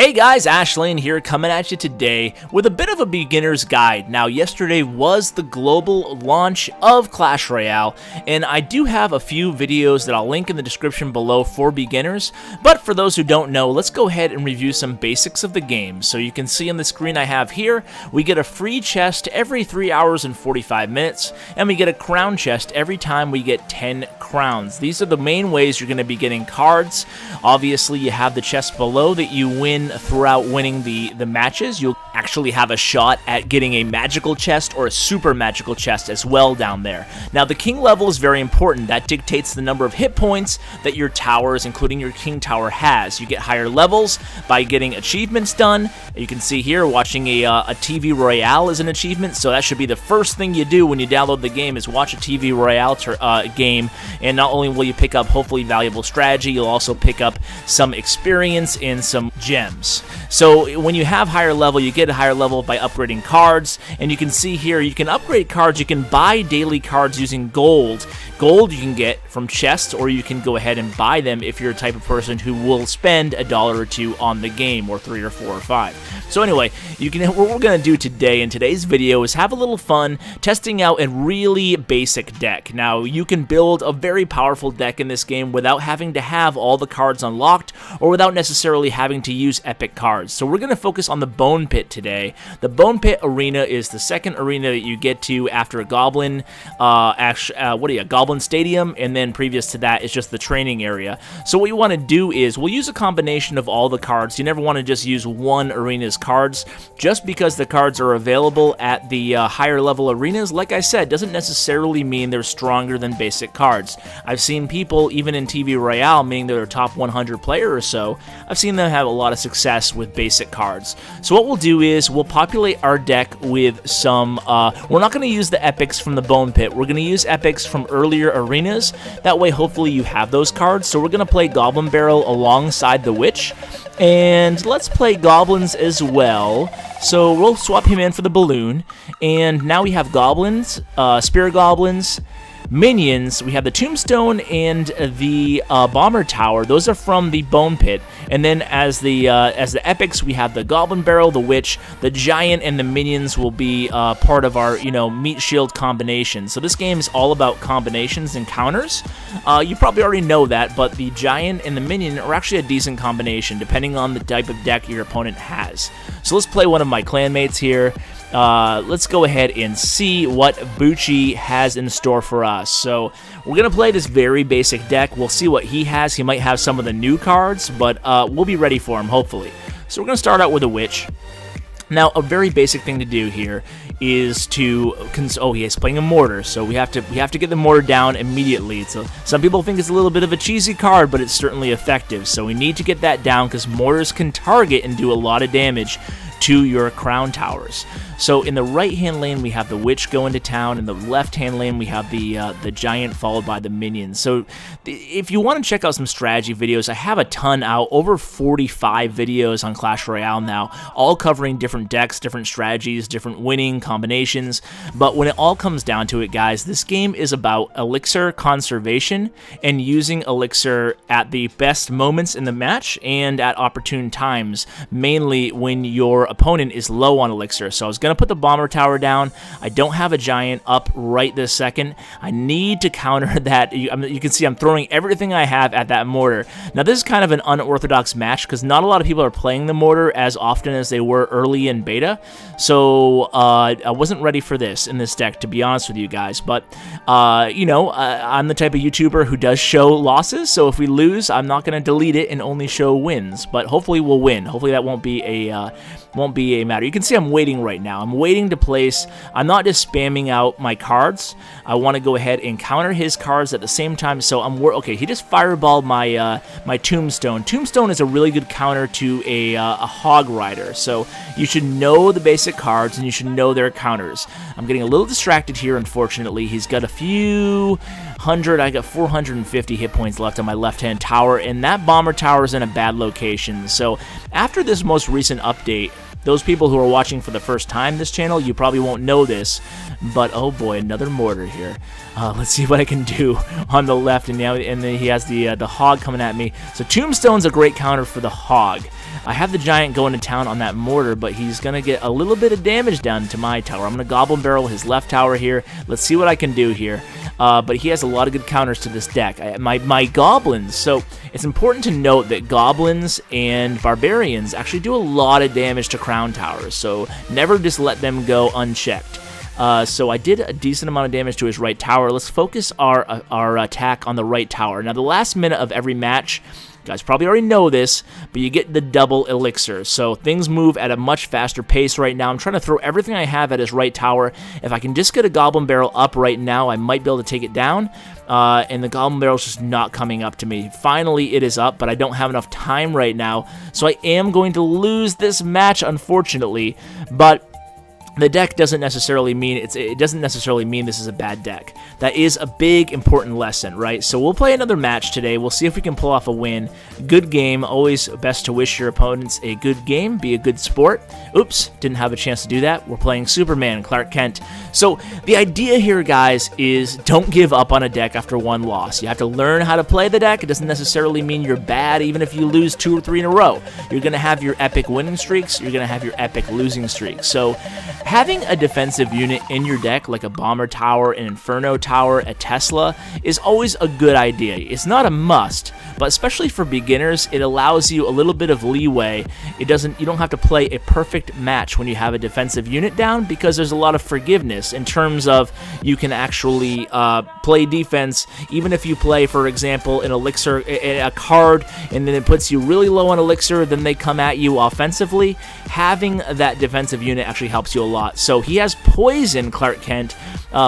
Hey guys, Ashlane here coming at you today with a bit of a beginner's guide. Now, yesterday was the global launch of Clash Royale, and I do have a few videos that I'll link in the description below for beginners, but for those who don't know, let's go ahead and review some basics of the game. So you can see on the screen I have here, we get a free chest every 3 hours and 45 minutes, and we get a crown chest every time we get 10 crowns. These are the main ways you're going to be getting cards. Obviously, you have the chest below that you win throughout winning the matches. You'll actually have a shot at getting a magical chest or a super magical chest as well down there. Now, the king level is very important. That dictates the number of hit points that your towers, including your king tower, has. You get higher levels by getting achievements done. You can see here, watching a TV Royale is an achievement, so that should be the first thing you do when you download the game is watch a TV Royale game, and not only will you pick up hopefully valuable strategy, you'll also pick up some experience and some gems. So when you have higher level, you get a higher level by upgrading cards, and you can see here you can upgrade cards. You can buy daily cards using gold. Gold you can get from chests, or you can go ahead and buy them if you're a type of person who will spend $1 or $2 on the game, or 3 or 4 or 5. So anyway, what we're going to do today in today's video is have a little fun testing out a really basic deck. Now, you can build a very powerful deck in this game without having to have all the cards unlocked, or without necessarily having to use epic cards. So we're going to focus on the Bone Pit today. The Bone Pit arena is the second arena that you get to after a Goblin, Goblin Stadium, and then previous to that is just the training area. So what you want to do is, we'll use a combination of all the cards. You never want to just use one arena's cards. Just because the cards are available at the higher level arenas, like I said, doesn't necessarily mean they're stronger than basic cards. I've seen people, even in TV Royale, meaning they're a top 100 player or so, I've seen them have a lot of success with basic cards. So what we'll do is, we'll populate our deck with some, we're not going to use the epics from the Bone Pit, we're going to use epics from earlier arenas. That way, hopefully you have those cards. So we're going to play Goblin Barrel alongside the Witch, and let's play Goblins as well. So we'll swap him in for the Balloon, and now we have Goblins, Spear Goblins, Minions. We have the Tombstone and the Bomber Tower. Those are from the Bone Pit. And then as the epics, we have the Goblin Barrel, the Witch, the Giant, and the Minions will be part of our meat shield combination. So this game is all about combinations and counters. You probably already know that, but the Giant and the Minion are actually a decent combination depending on the type of deck your opponent has. So let's play one of my clanmates here. Let's go ahead and see what Bucci has in store for us. So we're going to play this very basic deck. We'll see what he has. He might have some of the new cards, but we'll be ready for him, hopefully. So we're going to start out with a Witch. Now, a very basic thing to do here is to he is playing a Mortar, so we have to get the Mortar down immediately. Some people think it's a little bit of a cheesy card, but it's certainly effective. So we need to get that down because Mortars can target and do a lot of damage to your crown towers. So in the right-hand lane, we have the Witch going to town. In the left-hand lane, we have the Giant followed by the Minions. So if you want to check out some strategy videos, I have a ton out, over 45 videos on Clash Royale now, all covering different decks, different strategies, different winning combinations. But when it all comes down to it, guys, this game is about elixir conservation and using elixir at the best moments in the match and at opportune times, mainly when your opponent is low on elixir. So I was going to put the Bomber Tower down. I don't have a Giant up right this second. I need to counter that. You can see I'm throwing everything I have at that Mortar. Now, this is kind of an unorthodox match because not a lot of people are playing the Mortar as often as they were early in beta. So I wasn't ready for this in this deck, to be honest with you guys. But, I'm the type of YouTuber who does show losses. So if we lose, I'm not going to delete it and only show wins. But hopefully we'll win. Hopefully that won't be a matter. You can see I'm waiting right now. I'm waiting to place. I'm not just spamming out my cards. I want to go ahead and counter his cards at the same time. So okay, he just fireballed my my Tombstone. Tombstone is a really good counter to a Hog Rider. So you should know the basic cards and you should know their counters. I'm getting a little distracted here, unfortunately. He's got a few hundred. I got 450 hit points left on my left-hand tower, and that Bomber Tower is in a bad location. So after this most recent update, those people who are watching for the first time this channel, you probably won't know this, but oh boy, another Mortar here. Let's see what I can do on the left, and then he has the Hog coming at me. So Tombstone's a great counter for the Hog. I have the Giant going to town on that mortar, but he's going to get a little bit of damage down to my tower. I'm going to Goblin Barrel his left tower here. Let's see what I can do here. But he has a lot of good counters to this deck. My Goblins, so it's important to note that Goblins and Barbarians actually do a lot of damage to Crown Towers, so never just let them go unchecked. So I did a decent amount of damage to his right tower. Let's focus our attack on the right tower. Now, the last minute of every match, you guys probably already know this, but you get the double elixir. So things move at a much faster pace right now. I'm trying to throw everything I have at his right tower. If I can just get a Goblin Barrel up right now, I might be able to take it down. And the Goblin Barrel's just not coming up to me. Finally, it is up, but I don't have enough time right now. So I am going to lose this match, unfortunately. But the deck doesn't necessarily mean it doesn't necessarily mean this is a bad deck. That is a big, important lesson, right? So we'll play another match today. We'll see if we can pull off a win. Good game. Always best to wish your opponents a good game. Be a good sport. Oops, didn't have a chance to do that. We're playing Superman, Clark Kent. So the idea here, guys, is don't give up on a deck after one loss. You have to learn how to play the deck. It doesn't necessarily mean you're bad, even if you lose 2 or 3 in a row. You're going to have your epic winning streaks. You're going to have your epic losing streaks. So having a defensive unit in your deck, like a Bomber Tower, an Inferno Tower, a Tesla, is always a good idea. It's not a must, but especially for beginners, it allows you a little bit of leeway. You don't have to play a perfect match when you have a defensive unit down, because there's a lot of forgiveness in terms of you can actually play defense, even if you play, for example, an elixir, a card, and then it puts you really low on elixir, then they come at you offensively. Having that defensive unit actually helps you a lot. So he has Poison, Clark Kent.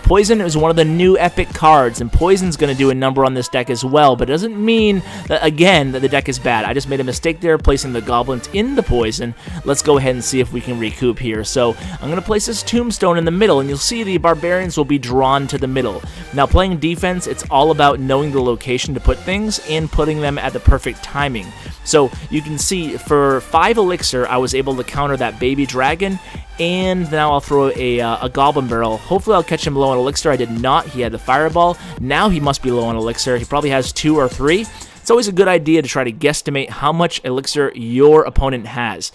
Poison is one of the new epic cards, and Poison's going to do a number on this deck as well, but it doesn't mean that, again, that the deck is bad. I just made a mistake there placing the Goblins in the Poison. Let's go ahead and see if we can recoup here. So I'm going to place this Tombstone in the middle, and you'll see the Barbarians will be drawn to the middle. Now, playing defense, it's all about knowing the location to put things and putting them at the perfect timing. So you can see for 5 elixir, I was able to counter that baby dragon, and now I'll throw a Goblin Barrel. Hopefully I'll catch him low on elixir. I did not. He had the Fireball. Now he must be low on elixir. He probably has 2 or 3. It's always a good idea to try to guesstimate how much elixir your opponent has.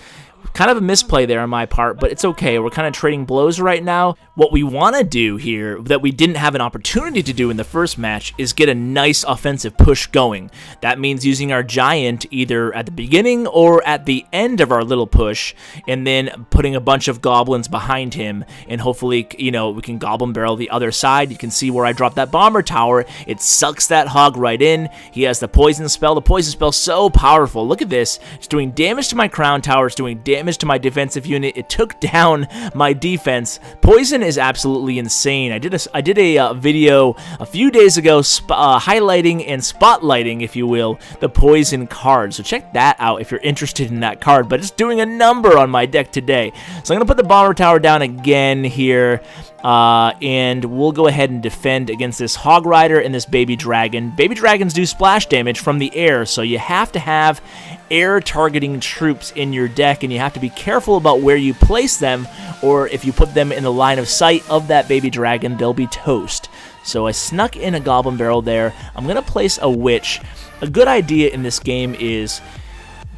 Kind of a misplay there on my part, but it's okay. We're kind of trading blows right now. What we want to do here, that we didn't have an opportunity to do in the first match, is get a nice offensive push going. That means using our Giant either at the beginning or at the end of our little push, and then putting a bunch of Goblins behind him, and hopefully, you know, we can Goblin Barrel the other side. You can see where I dropped that Bomber Tower. It sucks that hog right in. He has the Poison Spell. The Poison Spell so powerful. Look at this. It's doing damage to my Crown Tower. It's doing damage to my defensive unit. It took down my defense. Poison is absolutely insane. I did a video a few days ago highlighting and spotlighting, if you will, the Poison card. So check that out if you're interested in that card. But it's doing a number on my deck today. So I'm going to put the Bomber Tower down again here. And we'll go ahead and defend against this Hog Rider and this Baby Dragon. Baby Dragons do splash damage from the air, so you have to have air targeting troops in your deck, and you have to be careful about where you place them, or if you put them in the line of sight of that Baby Dragon, they'll be toast. So I snuck in a Goblin Barrel there. I'm going to place a Witch. A good idea in this game is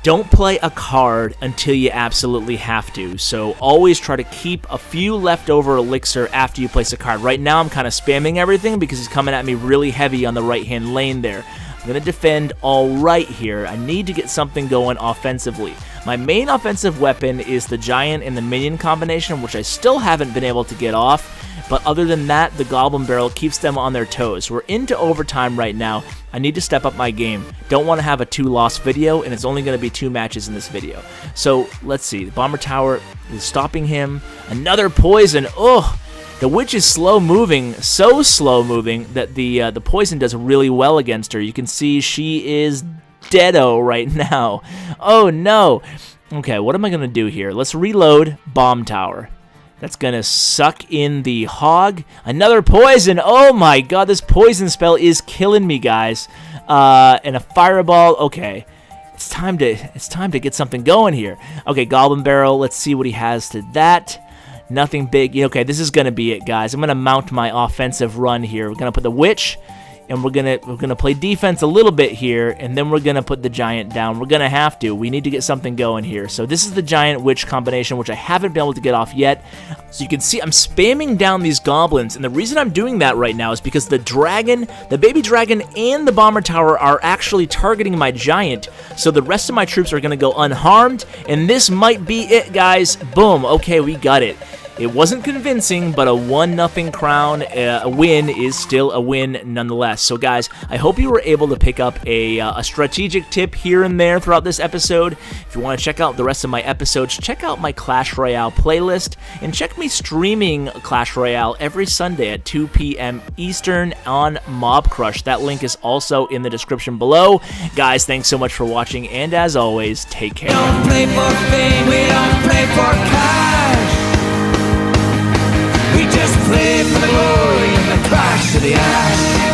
don't play a card until you absolutely have to. So always try to keep a few leftover elixir after you place a card. Right now I'm kind of spamming everything because he's coming at me really heavy on the right-hand lane there. I'm going to defend all right here. I need to get something going offensively. My main offensive weapon is the Giant and the Minion combination, which I still haven't been able to get off. But other than that, the Goblin Barrel keeps them on their toes. We're into overtime right now. I need to step up my game. Don't want to have a 2-loss video, and it's only going to be 2 matches in this video. So let's see. The Bomber Tower is stopping him. Another Poison. Oh, the Witch is slow moving, so slow moving that the Poison does really well against her. You can see she is deado right now. Oh no. Okay, what am I going to do here? Let's reload Bomb Tower. That's going to suck in the Hog. Another Poison. Oh my god, this Poison spell is killing me, guys. And a Fireball. Okay. It's time to get something going here. Okay, Goblin Barrel. Let's see what he has to that. Nothing big. Okay, this is going to be it, guys. I'm going to mount my offensive run here. We're going to put the Witch and we're gonna play defense a little bit here, and then we're gonna put the giant down. We're gonna have to. We need to get something going here. So this is the giant witch combination, which I haven't been able to get off yet. So you can see I'm spamming down these goblins, and the reason I'm doing that right now is because the dragon, the baby dragon, and the bomber tower are actually targeting my giant, so the rest of my troops are going to go unharmed, and this might be it, guys. Boom. Okay, we got it. It wasn't convincing, but a 1-0 crown a win is still a win nonetheless. So guys, I hope you were able to pick up a strategic tip here and there throughout this episode. If you want to check out the rest of my episodes, check out my Clash Royale playlist, and check me streaming Clash Royale every Sunday at 2 p.m. Eastern on Mob Crush. That link is also in the description below. Guys, thanks so much for watching, and as always, take care. We don't play for fame, we don't play for cash. We just play for the glory and the crash of the ash.